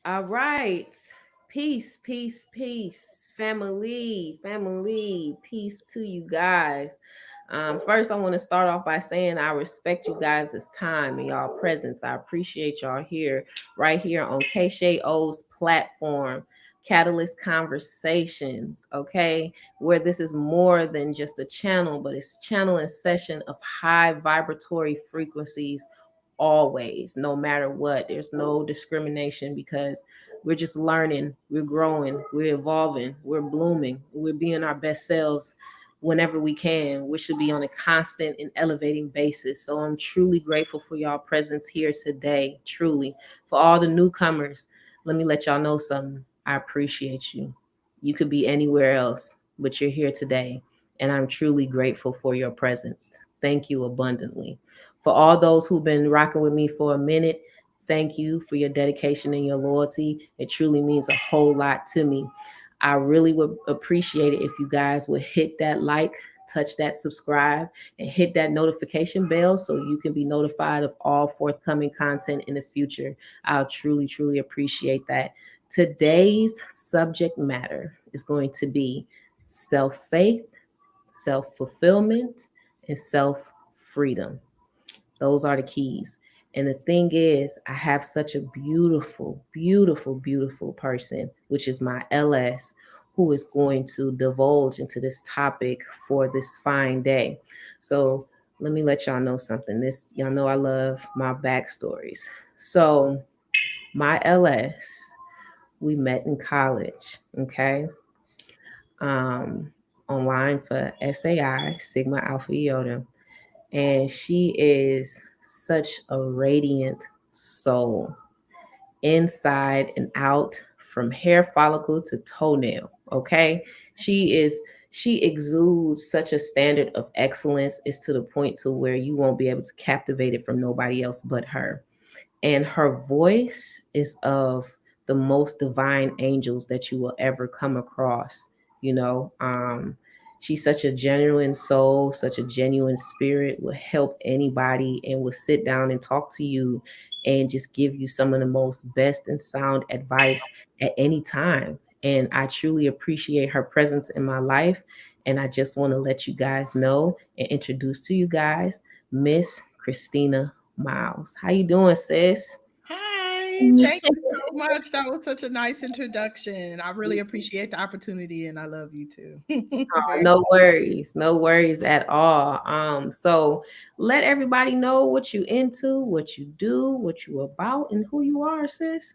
All right. Peace, peace, peace. Family, peace to you guys. First, I want to start off by saying I respect you guys' time and y'all presence. I appreciate y'all here, right here on KSheaO's platform, Catalyst Conversations, okay? Where this is more than just a channel, but it's channel and session of high vibratory frequencies always, no matter what. There's no discrimination because we're just learning, we're growing, we're evolving, we're blooming, we're being our best selves whenever we can. We should be on a constant and elevating basis. So I'm truly grateful for y'all presence here today. Truly. For all the newcomers, let me let y'all know something. I appreciate you. You could be anywhere else, but you're here today. And I'm truly grateful for your presence. Thank you abundantly. For all those who've been rocking with me for a minute, thank you for your dedication and your loyalty. It truly means a whole lot to me. I really would appreciate it if you guys would hit that like, touch that subscribe, and hit that notification bell so you can be notified of all forthcoming content in the future. I'll truly, truly appreciate that. Today's subject matter is going to be self faith, self fulfillment, and self freedom. Those are the keys. And the thing is, I have such a beautiful, beautiful, beautiful person, which is my LS, who is going to divulge into this topic for this fine day. So let me let y'all know something. This, y'all know I love my backstories. So my LS, we met in college, okay? Um, Online for SAI, Sigma Alpha Iota, and she is such a radiant soul inside and out, from hair follicle to toenail. Okay, she exudes such a standard of excellence. It's to the point to where you won't be able to captivate it from nobody else but her. And her voice is of the most divine angels that you will ever come across. you know um she's such a genuine soul, such a genuine spirit, will help anybody and will sit down and talk to you and just give you some of the most best and sound advice at any time. And I truly appreciate her presence in my life. And I just want to let you guys know and introduce to you guys Miss Christina Miles. How you doing, sis? Hi, thank you so much. That was such a nice introduction. I really appreciate the opportunity and I love you too. Very No worries, no worries at all. So let everybody know what you into, what you do, what you about, and who you are, sis.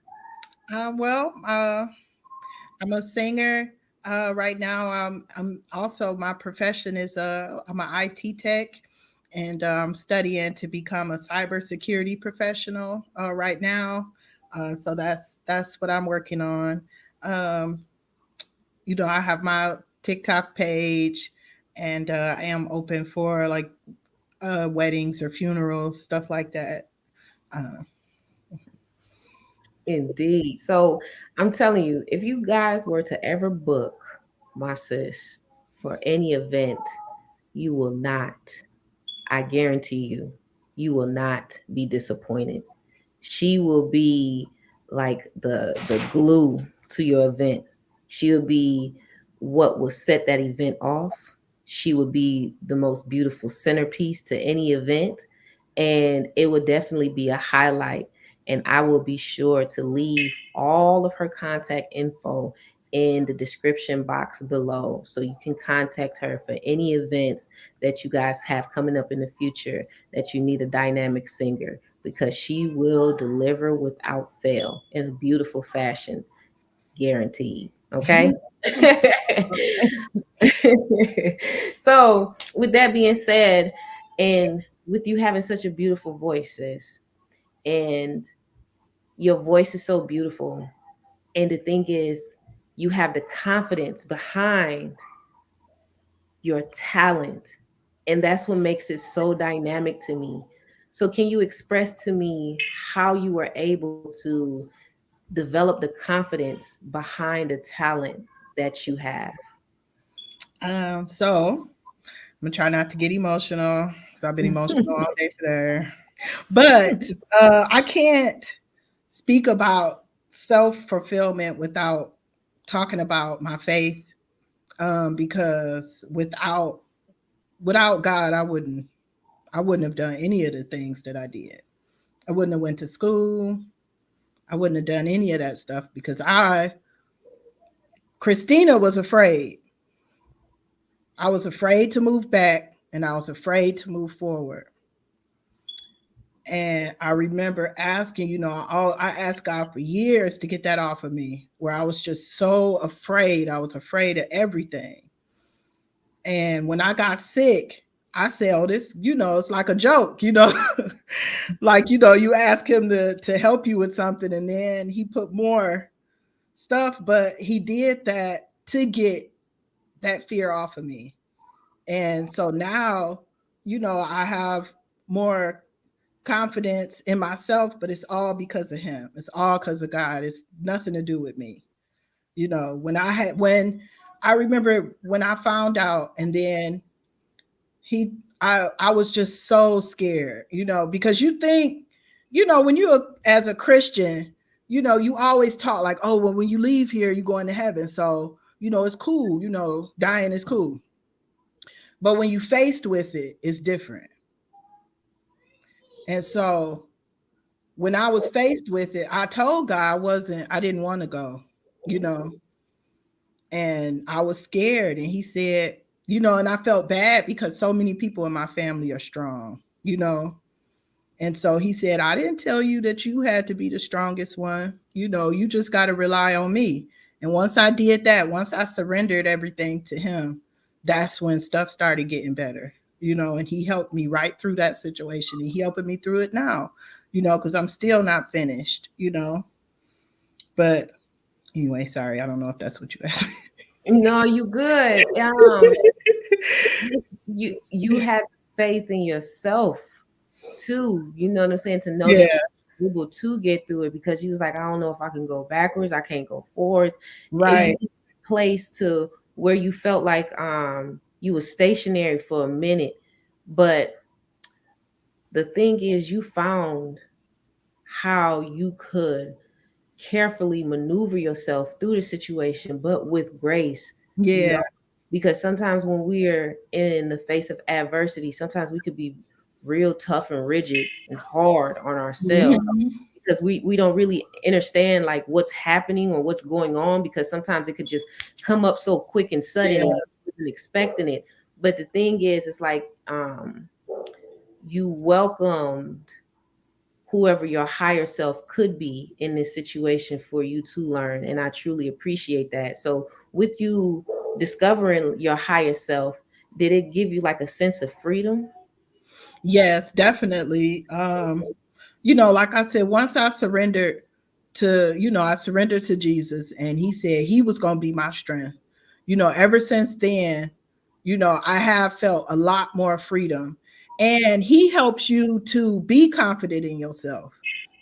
well, I'm a singer right now. I'm also my profession is I'm an IT tech, and I'm studying to become a cybersecurity professional right now. So that's what I'm working on. Um, I have my TikTok page, and I am open for like weddings or funerals, stuff like that. Uh, Indeed. So I'm telling you, if you guys were to ever book my sis for any event, you will not, I guarantee you, you will not be disappointed. She will be like the glue to your event. She will be what will set that event off. She will be the most beautiful centerpiece to any event, and it will definitely be a highlight. And I will be sure to leave all of her contact info in the description box below so you can contact her for any events that you guys have coming up in the future that you need a dynamic singer, because she will deliver without fail in a beautiful fashion, guaranteed. Okay. So, with that being said, and with you having such a beautiful voice, sis, and your voice is so beautiful, and the thing is, you have the confidence behind your talent. And that's what makes it so dynamic to me. So, can you express to me how you were able to develop the confidence behind the talent that you have? so I'm gonna try not to get emotional because I've been emotional all day today. But I can't speak about self fulfillment without talking about my faith, because without God, I wouldn't have done any of the things that I did. I wouldn't have went to school. I wouldn't have done any of that stuff because Christina was afraid. I was afraid to move back and I was afraid to move forward. And I remember asking, I asked God for years to get that off of me, where I was just so afraid. I was afraid of everything. And when I got sick, I said, oh, this, it's like a joke, like, you ask him to help you with something and then he put more stuff, but he did that to get that fear off of me. And so now, I have more confidence in myself, but it's all because of him. It's all because of God. It's nothing to do with me. When I remember when I found out, and then he I was just so scared, because you think, when you're as a Christian, you always talk like, oh, well, when you leave here, you're going to heaven. So, it's cool, dying is cool. But when you faced with it, it's different. And so when I was faced with it, I told God I didn't want to go, you know, and I was scared. And he said, and I felt bad because so many people in my family are strong. And so he said, I didn't tell you that you had to be the strongest one. You just got to rely on me. And once I did that, once I surrendered everything to him, that's when stuff started getting better, and he helped me right through that situation. And he helping me through it now, because I'm still not finished. But anyway, sorry, I don't know if that's what you asked me. No, you good. You have faith in yourself too. You know what I'm saying? To know Yeah, that you're able to get through it, because you was like, I don't know if I can go backwards. I can't go forward. You right. place to where you felt like you were stationary for a minute, but the thing is, you found how you could carefully maneuver yourself through the situation, but with grace, you Yeah. know, because sometimes when we're in the face of adversity, sometimes we could be real tough and rigid and hard on ourselves, Mhm. because we don't really understand like what's happening or what's going on, because sometimes it could just come up so quick and sudden Yeah. and you wasn't expecting it. But the thing is, it's like you welcomed whoever your higher self could be in this situation for you to learn. And I truly appreciate that. So, with you discovering your higher self, did it give you like a sense of freedom? Yes, definitely. Like I said, once I surrendered to Jesus and he said he was going to be my strength. Ever since then, I have felt a lot more freedom. And he helps you to be confident in yourself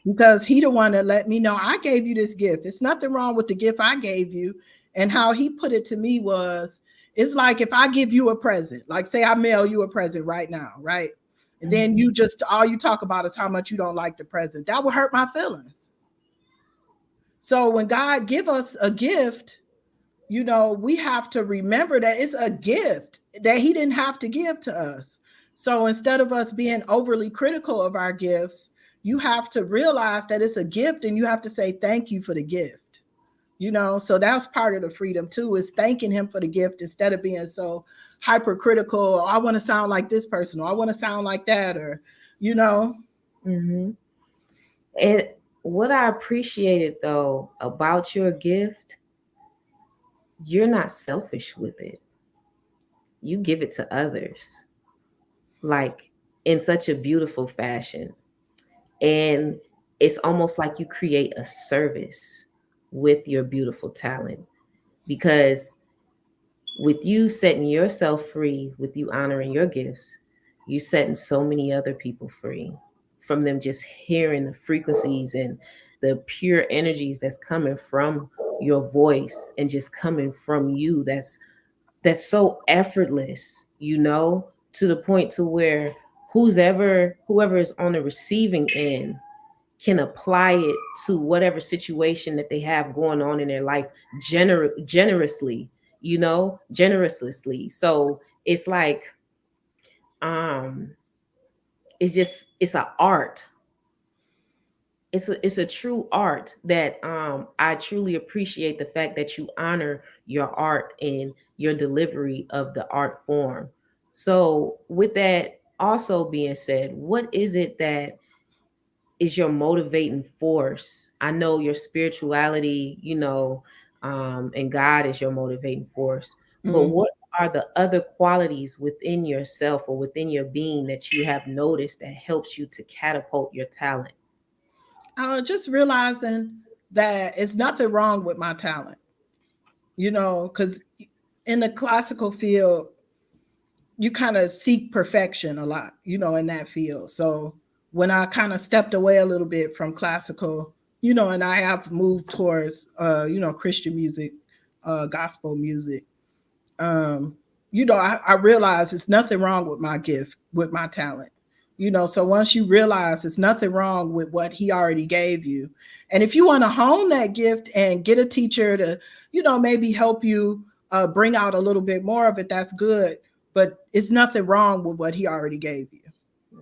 because he the one that let me know I gave you this gift. It's nothing wrong with the gift I gave you. And how he put it to me was, it's like if I give you a present, like say I mail you a present right now, right? And then you just all you talk about is how much you don't like the present. That would hurt my feelings. So when God give us a gift, we have to remember that it's a gift that he didn't have to give to us. So instead of us being overly critical of our gifts, you have to realize that it's a gift and you have to say thank you for the gift. So that's part of the freedom too, is thanking him for the gift instead of being so hypercritical. I want to sound like this person, or I want to sound like that, or you know. Mm-hmm. And what I appreciated though about your gift, you're not selfish with it. You give it to others, like in such a beautiful fashion. And it's almost like you create a service with your beautiful talent, because with you setting yourself free, with you honoring your gifts, you setting so many other people free from them just hearing the frequencies and the pure energies that's coming from your voice and just coming from you. That's so effortless, to the point to where whoever is on the receiving end can apply it to whatever situation that they have going on in their life generously, generously. So it's like, um it's an art. It's a true art that I truly appreciate the fact that you honor your art and your delivery of the art form. So with that also being said, what is it that is your motivating force? I know your spirituality, and God is your motivating force, but Mm. what are the other qualities within yourself or within your being that you have noticed that helps you to catapult your talent? Just realizing that it's nothing wrong with my talent, because in the classical field, you kind of seek perfection a lot, in that field. So when I kind of stepped away a little bit from classical, and I have moved towards, Christian music, gospel music, um, I realize it's nothing wrong with my gift, with my talent. So once you realize it's nothing wrong with what he already gave you, and if you want to hone that gift and get a teacher to, maybe help you bring out a little bit more of it, that's good. But it's nothing wrong with what he already gave you,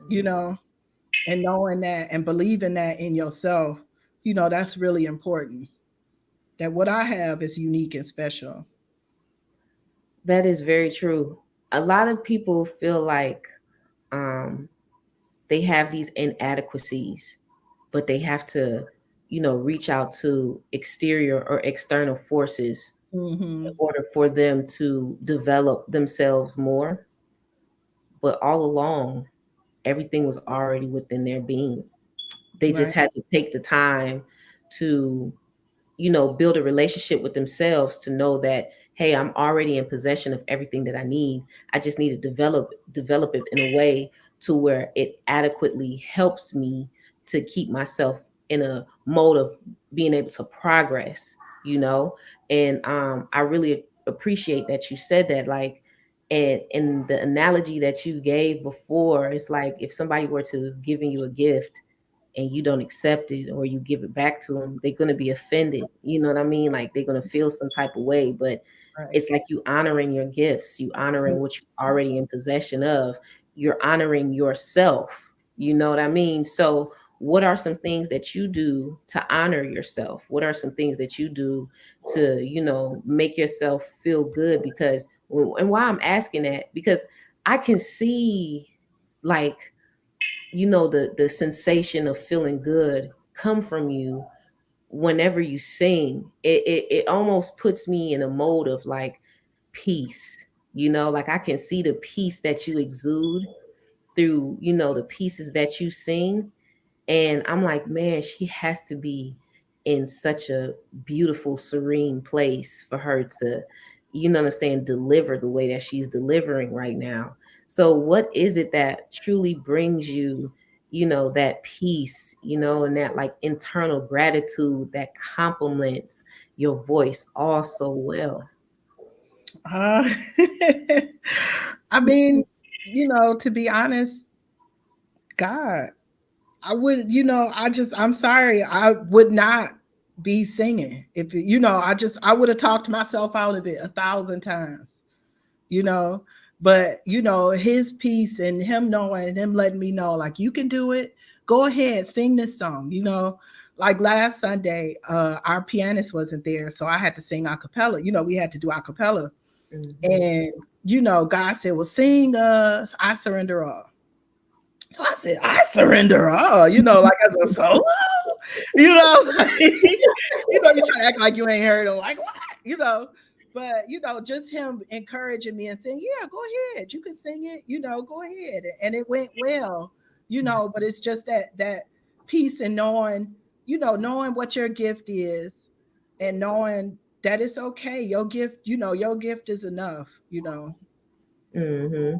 you know, and knowing that and believing that in yourself, that's really important. That what I have is unique and special. That is very true. A lot of people feel like um, they have these inadequacies, but they have to, reach out to exterior or external forces in Hmm. order for them to develop themselves more. But all along, everything was already within their being. They just Right. had to take the time to, build a relationship with themselves to know that, hey, I'm already in possession of everything that I need. I just need to develop it in a way to where it adequately helps me to keep myself in a mode of being able to progress, you know? And I really appreciate that you said that. Like, and the analogy that you gave before, it's like if somebody were to have given you a gift and you don't accept it or you give it back to them, they're going to be offended. You know what I mean? Like they're going to feel some type of way, but Right. it's like you honoring your gifts, you honoring what you're already in possession of, you're honoring yourself. You know what I mean? So, what are some things that you do to honor yourself? What are some things that you do to, make yourself feel good? Because, and why I'm asking that, because I can see like the sensation of feeling good come from you whenever you sing. It almost puts me in a mode of like peace, like I can see the peace that you exude through the pieces that you sing. And I'm like, man, she has to be in such a beautiful, serene place for her to, what I'm saying, deliver the way that she's delivering right now. So, what is it that truly brings you, that peace, and that like internal gratitude that complements your voice all so well? Uh, I mean, to be honest, God, I would, I'm sorry, I would not be singing if, I would have talked myself out of it 1,000 times, you know, but, his peace and him knowing and him letting me know, like, you can do it. Go ahead, sing this song, like last Sunday, our pianist wasn't there. So I had to sing a cappella, we had to do a cappella. Hmm. And, God said, well, sing I Surrender All. So I said, I surrender all, like as a solo, you try to act like you ain't heard him, like what, but just him encouraging me and saying, yeah, go ahead, you can sing it, go ahead, and it went well, but it's just that peace and knowing, knowing what your gift is, and knowing that it's okay, your gift is enough, Hmm.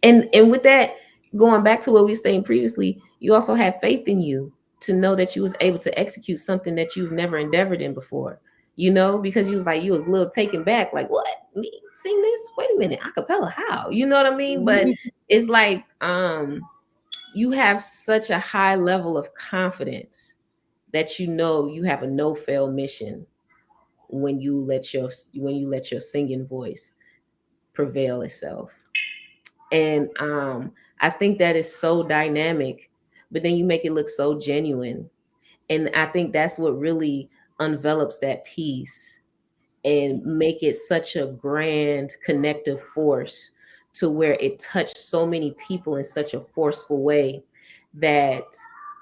And with that, going back to what we were saying previously, you also had faith in you to know that you was able to execute something that you've never endeavored in before, because you was a little taken back, like, what, me sing this, wait a minute, acapella, how, you know what I mean? But it's like you have such a high level of confidence that you know you have a no fail mission when you let your singing voice prevail itself. And I think that is so dynamic, but then you make it look so genuine. And I think that's what really envelops that piece and make it such a grand connective force to where it touched so many people in such a forceful way that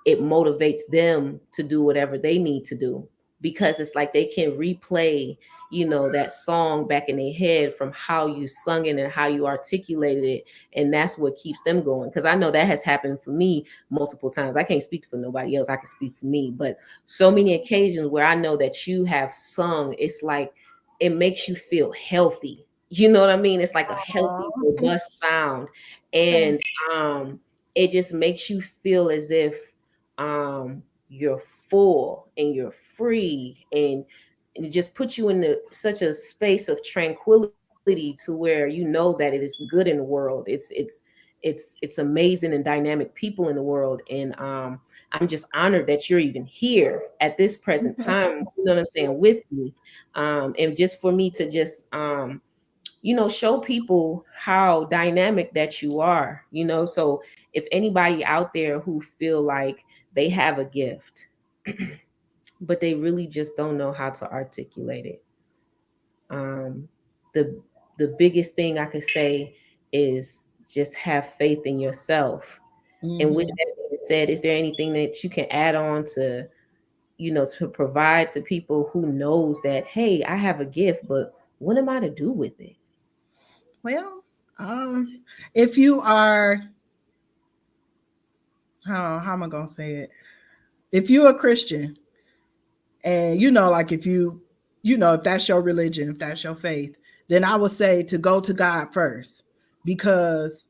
it motivates them to do whatever they need to do, because it's like they can replay, that song back in their head from how you sung it and how you articulated it, and that's what keeps them going. Because I know that has happened for me multiple times. I can't speak for nobody else, I can speak for me, but so many occasions where I know that you have sung, it's like it makes you feel healthy. You know what I mean? It's like a healthy, Aw, robust sound. thank And um it just makes you feel as if you're full and you're free, and it just puts you in such a space of tranquility to where you know that it is good in the world. It's amazing and dynamic people in the world. And I'm just honored that you're even here at this present you. time, you know what I'm saying, with me. And just for me to just show people how dynamic that you are, so if anybody out there who feel like they have a gift but they really just don't know how to articulate it, um the the biggest thing I could say is just have faith in yourself. And with Mhm. that being said, is there anything that you can add on to, to provide to people who knows that, hey, I have a gift, but what am I to do with it? Well, um, if you are, how am I gonna say it? If you're a Christian, and like if if that's your religion, if that's your faith, then I would say to go to God first, because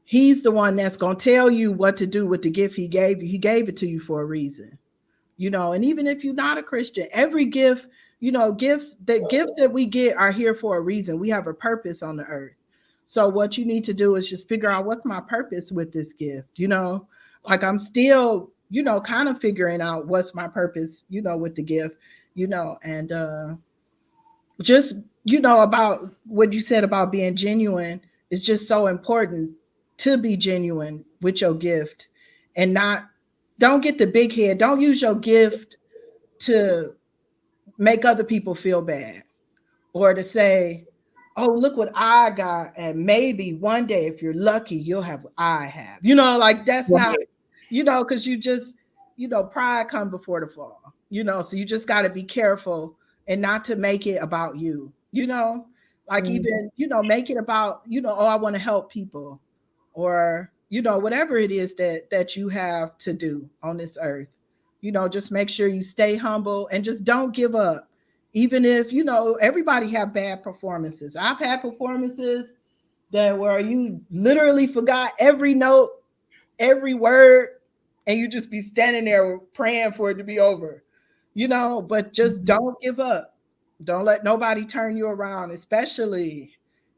He's the one that's gonna tell you what to do with the gift He gave you. He gave it to you for a reason. And even if you're not a Christian, every gift, gifts that we get are here for a reason. We have a purpose on the earth. So what you need to do is just figure out, what's my purpose with this gift. Like I'm still, kind of figuring out what's my purpose, with the gift. And just, about what you said about being genuine, is just so important to be genuine with your gift, and not, don't get the big head. Don't use your gift to make other people feel bad, or to say, oh, look what I got. And maybe one day, if you're lucky, you'll have what I have. Like that's not, Right. because you just, pride come before the fall, so you just got to be careful, and not to make it about you, like Mhm. even, make it about, oh, I want to help people, or, whatever it is that you have to do on this earth. Just make sure you stay humble and just don't give up. Even if, everybody have bad performances. I've had performances that where you literally forgot every note, every word, and you just be standing there praying for it to be over. But just don't give up. Don't let nobody turn you around, especially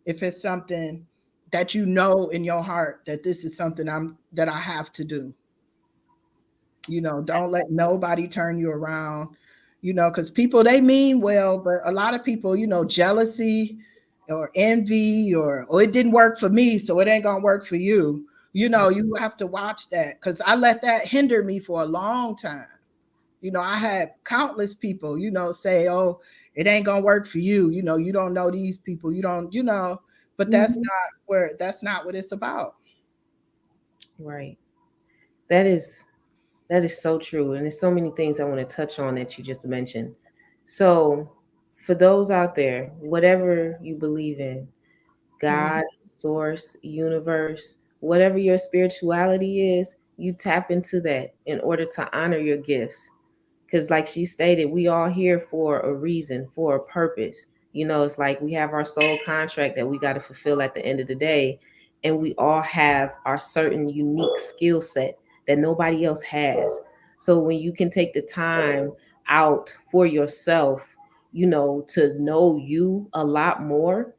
if it's something that you know in your heart that this is something that I have to do. Don't let nobody turn you around, because people, they mean well, but a lot of people, jealousy or envy, or it didn't work for me, so it ain't gonna work for you. You have to watch that, because I let that hinder me for a long time. I had countless people, say, oh, it ain't gonna work for you. You don't know these people. You don't, but Mhm. that's not what it's about. Right. That is that is so true. And there's so many things I want to touch on that you just mentioned. So for those out there, whatever you believe in, Mhm. God, source, universe, whatever your spirituality is, you tap into that in order to honor your gifts. Because like she stated, we all here for a reason, for a purpose. It's like we have our soul contract that we got to fulfill at the end of the day, and we all have our certain unique skill set that nobody else has. So when you can take the time out for yourself, to know you a lot more,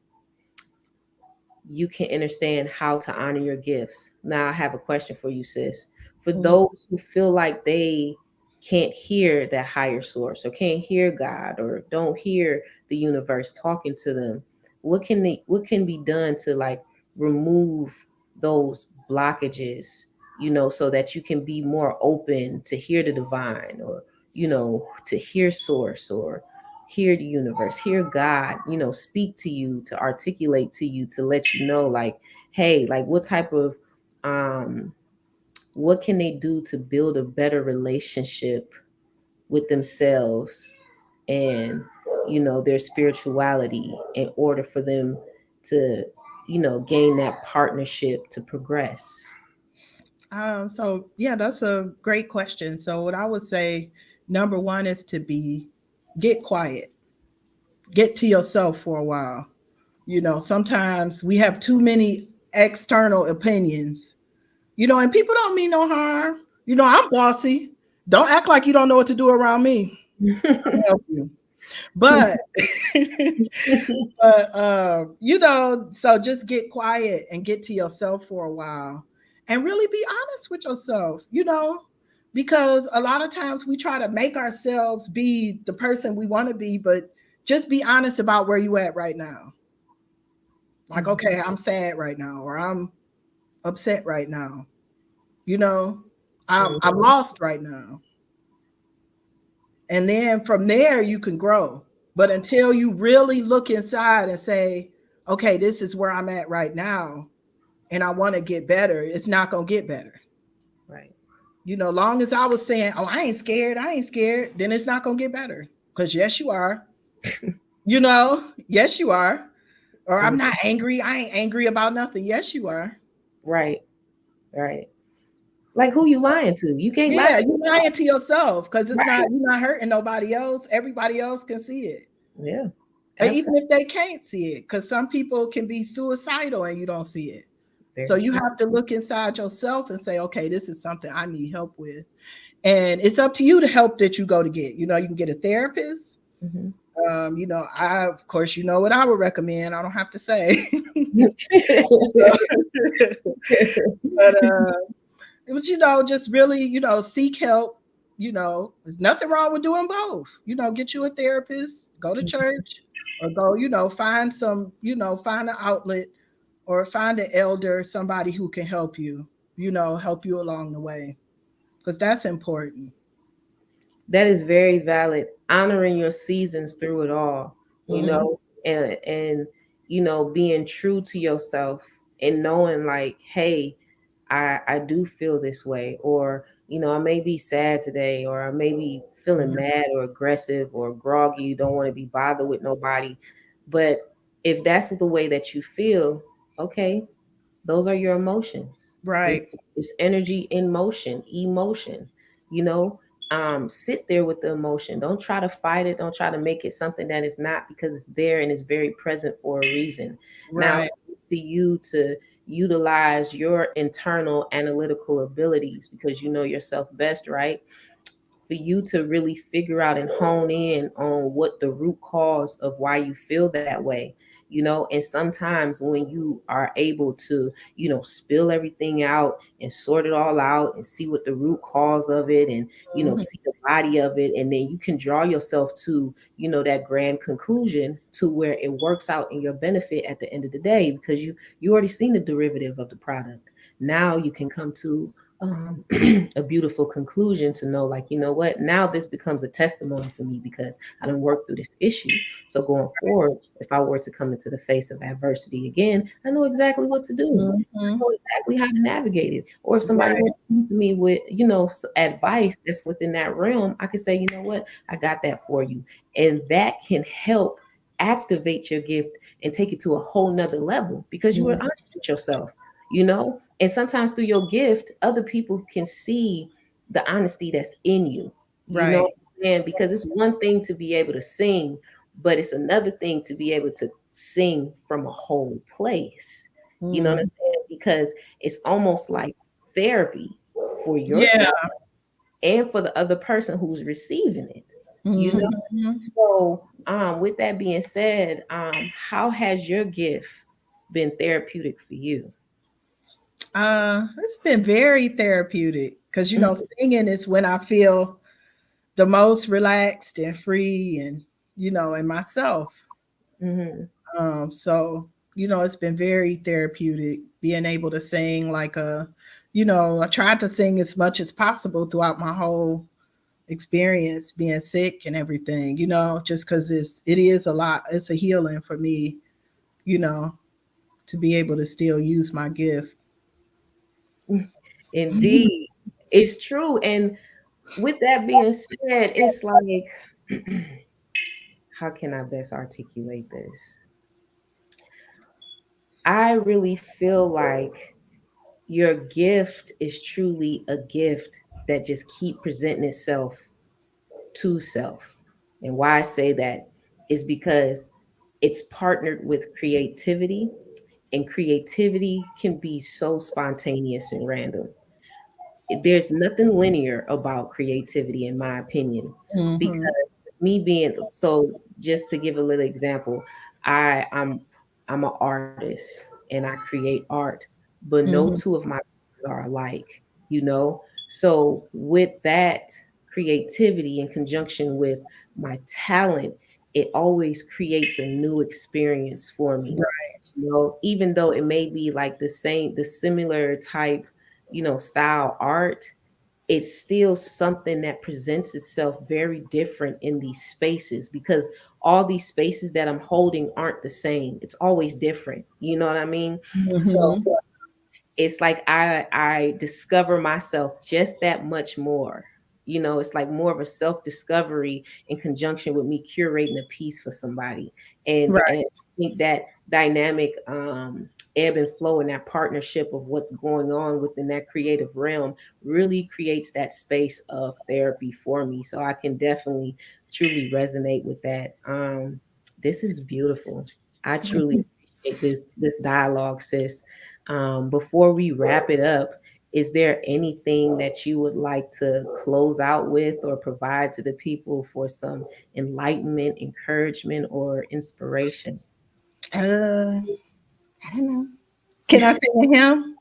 you can understand how to honor your gifts. Now I have a question for you, sis. For Mhm. those who feel like they can't hear that higher source or can't hear God or don't hear the universe talking to them, what can be done to like remove those blockages, so that you can be more open to hear the divine, or to hear source, or hear the universe, hear God, speak to you, to articulate to you, to let you know, like, hey, like what type of um what can they do to build a better relationship with themselves and their spirituality, in order for them to gain that partnership to progress. So yeah, that's a great question. So what I would say, number one is to be get quiet, get to yourself for a while. Sometimes we have too many external opinions, and people don't mean no harm. I'm bossy. Don't act like you don't know what to do around me. I'll help you. But so just get quiet and get to yourself for a while and really be honest with yourself, because a lot of times we try to make ourselves be the person we want to be, but just be honest about where you at right now. Like, okay, I'm sad right now, or I'm upset right now. You know, I'm lost right now. And then from there you can grow. But until you really look inside and say, okay, this is where I'm at right now, and I want to get better, it's not gonna get better. Right. Long as I was saying, oh, I ain't scared, then it's not gonna get better. Because yes, you are. Yes, you are. Or I'm not angry. I ain't angry about nothing. Yes, you are. Right. Right. Like, who you lying to? You can't lie Yeah, to you're yourself. lying to yourself because Right. you're not hurting nobody else. Everybody else can see it. Yeah. And even Absolutely. if they can't see it, because some people can be suicidal and you don't see it. So Very you true. have to look inside yourself and say, okay, this is something I need help with. And it's up to you the help that you go to get. You can get a therapist. Hmm. I, of course, what I would recommend. I don't have to say. but just really, seek help. There's nothing wrong with doing both. Get you a therapist, go to church, or go, find find an outlet, or find an elder, somebody who can help you along the way, because that's important. That is very valid. Honoring your seasons through it all, Mhm. and being true to yourself, and knowing like, hey, I do feel this way, or I may be sad today, or I may be feeling Mhm. mad or aggressive or groggy, don't want to be bothered with nobody. But if that's the way that you feel, okay, those are your emotions. It, Right. it's energy in motion, emotion. You know, sit there with the emotion. Don't try to fight it. Don't try to make it something that is not, because it's there and it's very present for a reason. Now Right. it's up to you to utilize your internal analytical abilities, because you know yourself best, right? For you to really figure out and hone in on what the root cause of why you feel that way. And sometimes when you are able to spill everything out and sort it all out and see what the root cause of it, and Mhm. see the body of it, and then you can draw yourself to that grand conclusion to where it works out in your benefit at the end of the day, because you already seen the derivative of the product. Now you can come to a beautiful conclusion to know, like, what, now this becomes a testimony for me, because I done worked through this issue. So going forward, if I were to come into the face of adversity again, I know exactly what to do. I Mhm. know exactly how to navigate it. Or if somebody Right. wants to come to me with advice that's within that realm, I can say, you know what, I got that for you. And that can help activate your gift and take it to a whole nother level, because you were Mhm. honest with yourself. And sometimes through your gift, other people can see the honesty that's in you. Right. And because it's one thing to be able to sing, but it's another thing to be able to sing from a whole place. You know what I'm Mhm. saying? Because it's almost like therapy for Yeah. yourself and for the other person who's receiving it. you know Mhm. so with that being said, how has your gift been therapeutic for you? It's been very therapeutic because Mhm. singing is when I feel. the most relaxed and free, and in myself. Mm-hmm. So it's been very therapeutic being able to sing like I tried to sing as much as possible throughout my whole experience being sick and everything, just because it is a lot. It's a healing for me, you know, to be able to still use my gift. Indeed, it's true. And with that being said, it's like, how can I best articulate this? I really feel like your gift is truly a gift that just keep presenting itself to self. And why I say that is because it's partnered with creativity, and creativity can be so spontaneous and random. There's nothing linear about creativity, in my opinion, because Hmm. me being so, just to give a little example, I'm an artist and I create art, but no Hmm. two of my pieces are alike, you know. So with that creativity in conjunction with my talent, it always creates a new experience for me, you know, even though it may be like the similar type, style art, it's still something that presents itself very different in these spaces, because all these spaces that I'm holding aren't the same. It's always different. You know what I mean? So Hmm. it's like I discover myself just that much more. You know, it's like more of a self discovery in conjunction with me curating a piece for somebody, and Right. I think that dynamic, ebb and flow, and that partnership of what's going on within that creative realm really creates that space of therapy for me. So I can definitely truly resonate with that. This is beautiful. I truly appreciate this dialogue, sis. Before we wrap it up, is there anything that you would like to close out with or provide to the people for some enlightenment, encouragement, or inspiration? I don't know. Can I sing a hymn?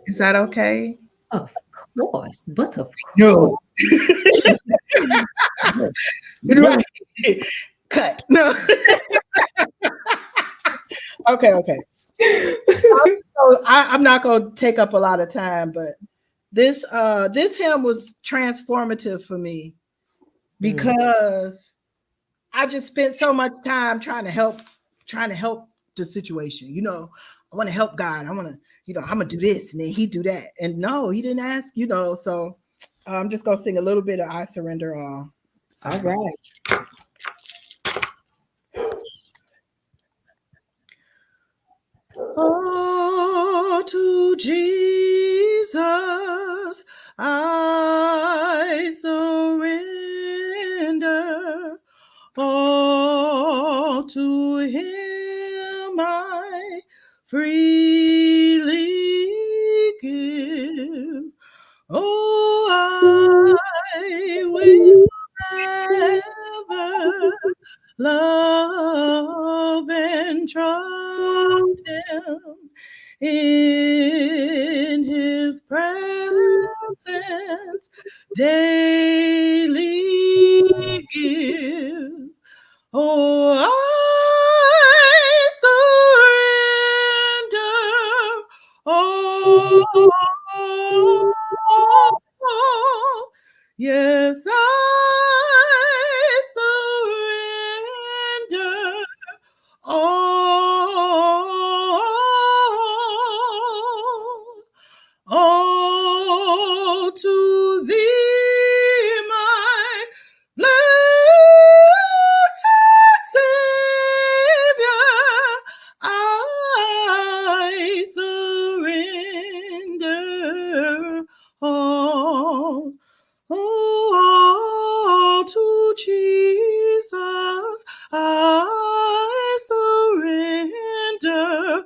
Is that okay? Of course, but of course. No. No, Right. no. Cut. No. Okay, okay. So I'm not gonna take up a lot of time, but this hymn was transformative for me Mm, because I just spent so much time trying to help the situation. I want to help God. I want to, I'm gonna do this, and then he do that. And no, he didn't ask. So I'm just gonna sing a little bit of "I Surrender All." So, all right. oh, to Jesus I surrender. All to him I freely give. Oh, I will ever love and trust him in his presence daily give. Oh, I surrender all. Yes, I surrender all. All to thee, my blessed Savior, I surrender all. Oh, to Jesus I surrender,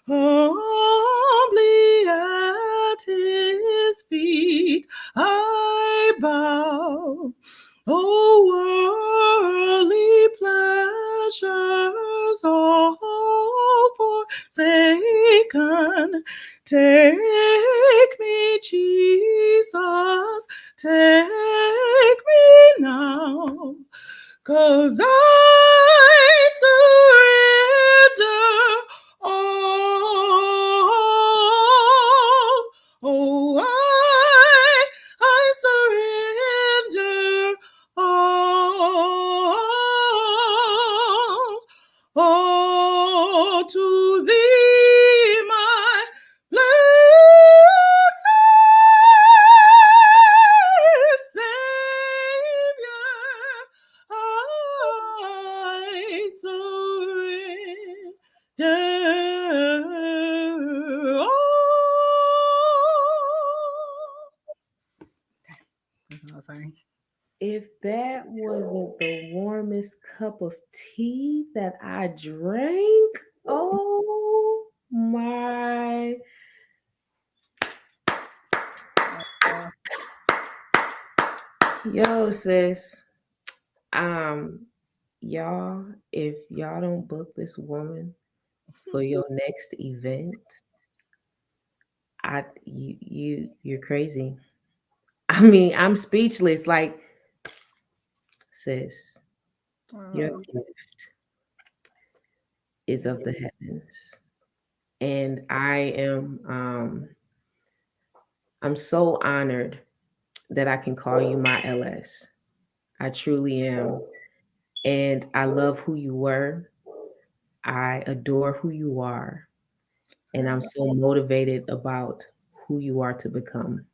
humbly at his feet I bow. Oh, worldly pleasures all forsaken, take me, Jesus, take me now. 'cause I surrender all. Oh, I surrender all to thee, my blessed Savior. I surrender all. That's all I'm saying. If that wasn't the warmest cup of tea that I drank, oh my. Yo, sis. Um, y'all, if y'all don't book this woman for your next event, you're crazy. I mean, I'm speechless. Like, sis, your gift is of the heavens. And I'm so honored that I can call you my LS. I truly am. And I love who you were. I adore who you are. And I'm so motivated about who you are to become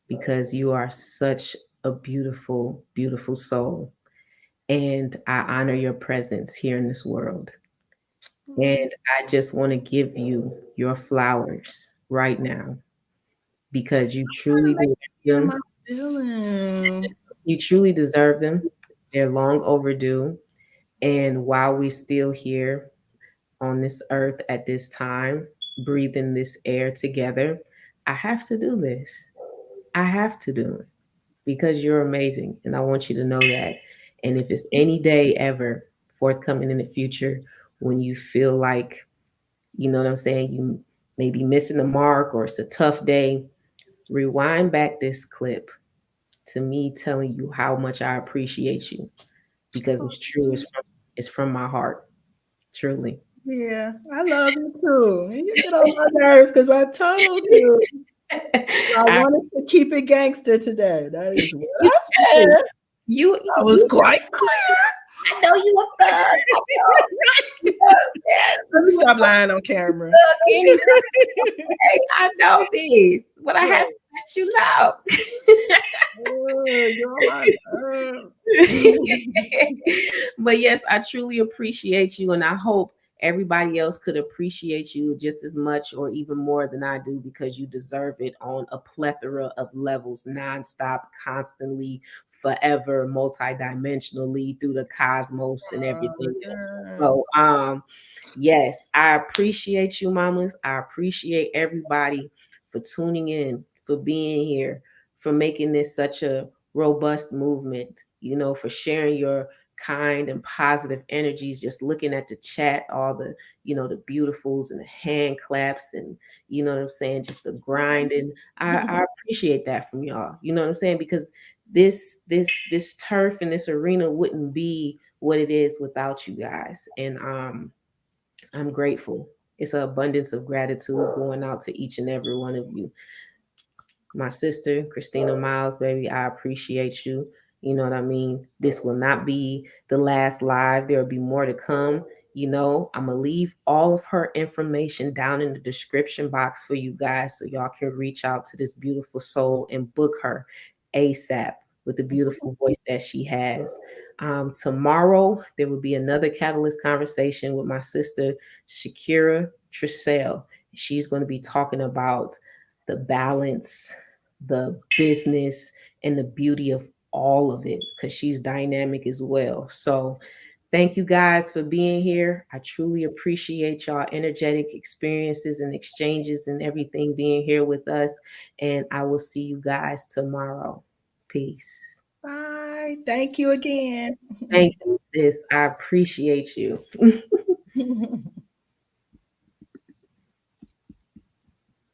because you are such a beautiful, beautiful soul. And I honor your presence here in this world. And I just want to give you your flowers right now because you truly deserve them. You truly deserve them. They're long overdue. And while we're still here on this earth at this time, breathing this air together, I have to do this. I have to do it because you're amazing. And I want you to know that. And if it's any day ever forthcoming in the future when you feel like, you know what I'm saying, you may be missing the mark or it's a tough day, rewind back this clip to me telling you how much I appreciate you because it's true. It's from my heart, truly. Yeah, I love you too. And you get on my nerves because I told you I I, wanted to keep it gangster today. That is what you, I said. you, I was you, quite clear. I know you a thug. You understand? Let me You a stop lying on camera. thug anyway. Hey, I know this, but I have to let you know. You're on my nerves. But yes, I truly appreciate you, and I hope everybody else could appreciate you just as much or even more than I do because you deserve it on a plethora of levels, nonstop, constantly, forever, multidimensionally through the cosmos and everything else. So, yes, I appreciate you, mamas. I appreciate everybody for tuning in, for being here, for making this such a robust movement, for sharing your kind and positive energies, just looking at the chat, all the, the beautifuls and the hand claps and you know what I'm saying, just the grinding. I appreciate that from y'all. You know what I'm saying? Because this turf and this arena wouldn't be what it is without you guys. And I'm grateful. It's an abundance of gratitude going out to each and every one of you. My sister, Christina Miles, baby, I appreciate you. You know what I mean? This will not be the last live. There will be more to come. I'm going to leave all of her information down in the description box for you guys so y'all can reach out to this beautiful soul and book her ASAP with the beautiful voice that she has. Tomorrow, there will be another Catalyst conversation with my sister, Shakira Trissell. She's going to be talking about the balance, the business, and the beauty of all of it because she's dynamic as well. So, thank you guys for being here. I truly appreciate y'all energetic experiences and exchanges and everything being here with us. And I will see you guys tomorrow. Peace. Bye. Thank you again. Thank you, sis. I appreciate you.